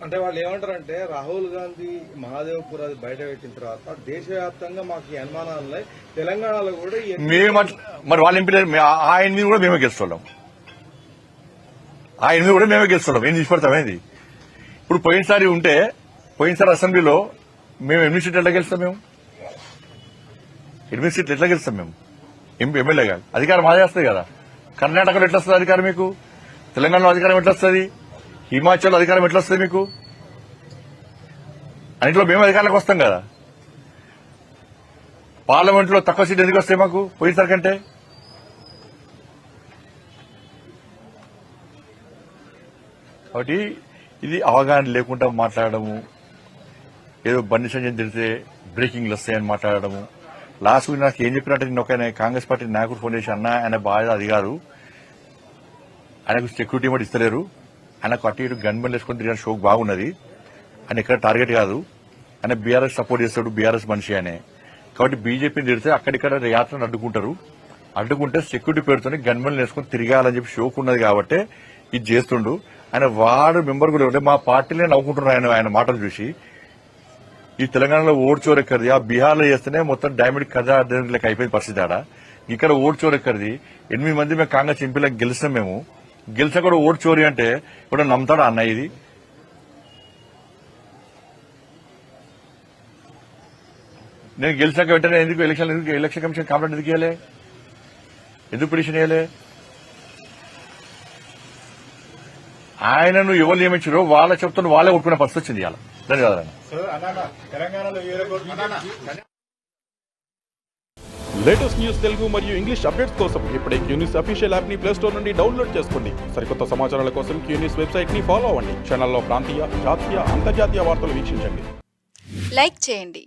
అంటే వాళ్ళు ఏమంటారంటే రాహుల్ గాంధీ మహాదేవ్పూర్ అది బయట పెట్టిన తర్వాత దేశవ్యాప్తంగా మాకు ఈ అనుమానాలు ఉన్నాయి, తెలంగాణలో కూడా మరి వాళ్ళ ఎంపీ ఆయన మీద కూడా మేమే గెలుస్తున్నాం, ఆయన మీద కూడా మేమే గెలుస్తున్నాం. ఏం తీసుపడతామేంది? ఇప్పుడు పోయినసారి అసెంబ్లీలో మేము 8 సీట్లు ఎట్లా గెలుస్తాం? మేము 8 సీట్లు ఎట్లా గెలుస్తాం? మేము ఎమ్మెల్యేగా అధికారం మాదే వస్తుంది కదా. కర్ణాటకలో ఎట్లా వస్తుంది అధికారం మీకు? తెలంగాణలో అధికారం ఎట్లా వస్తుంది? హిమాచల్ అధికారం ఎట్లా వస్తుంది మీకు? అన్నింటిలో మేము అధికారంలోకి వస్తాం కదా. పార్లమెంట్ లో తక్కువ సీట్లు ఎందుకు వస్తాయి మాకు పోయినసారి కంటే? కాబట్టి ఇది అవగాహన లేకుండా మాట్లాడము, ఏదో బండి సంజయ్ తెలిస్తే బ్రేకింగ్లు వస్తాయని మాట్లాడము. లాస్ట్ వీక్ నాకు ఏం చెప్పినట్టు నేను ఒక కాంగ్రెస్ పార్టీ నాయకుడు ఫోన్ చేసి, అన్న ఆయన బాగా అది కాదు, ఆయనకు సెక్యూరిటీ కూడా ఇస్తలేరు, ఆయనకు అటు ఇటు గన్మెన్ వేసుకొని తిరిగిన షోక్ బాగున్నది, ఆయన ఎక్కడ టార్గెట్ కాదు, ఆయన బీఆర్ఎస్ సపోర్ట్ చేస్తాడు, బీఆర్ఎస్ మనిషి అనే. కాబట్టి బీజేపీని తిడితే అక్కడిక్కడ యాత్రను అడ్డుకుంటే సెక్యూరిటీ పేరుతోనే గన్మెన్ వేసుకొని తిరగాలని చెప్పి షోక్ ఉన్నది కాబట్టి ఇది చేస్తుండు. ఆయన వార్డు మెంబర్ కూడా ఉంటే మా పార్టీలే నవ్వుకుంటున్నారు ఆయన మాటలు చూసి. ఈ తెలంగాణలో ఓటు చోరెక్కడిది, ఆ బీహార్లో చేస్తేనే మొత్తం డైమండ్ కథ లెక్క అయిపోయింది పరిస్థితి. ఆడ ఇక్కడ ఓటు చోరెక్కడిది. 8 మంది మేము కాంగ్రెస్ ఎంపీలకు గెలిచినాం. మేము గెలిచా కూడా ఓటు చోరీ అంటే ఇప్పుడు నమ్ముతాడా అన్న? ఇది నేను గెలిచాక వెంటనే ఎందుకు ఎలక్షన్ కమిషన్ కంప్లైంట్ ఎందుకు ఇవ్వలే? ఎందుకు పిటిషన్ ఇవ్వలే? ఆయనను ఎవరు నియమించారో వాళ్ళ చెప్తున్న వాళ్ళే ఒప్పుకునే పరిస్థితి వచ్చింది ఇవాళ. లేటెస్ట్ న్యూస్ తెలుగు మరియు ఇంగ్లీష్ అప్డేట్స్ కోసం ఇప్పుడే క్యూన్యూస్ అఫీషియల్ యాప్ ని ప్లే స్టోర్ నుండి డౌన్లోడ్ చేసుకోండి. సరికొత్త సమాచారాల కోసం క్యూన్యూస్ వెబ్సైట్ ని ఫాలో అవ్వండి. ఛానల్లో ప్రాంతీయ, జాతీయ, అంతర్జాతీయ వార్తలు వీక్షించండి. లైక్ చేయండి.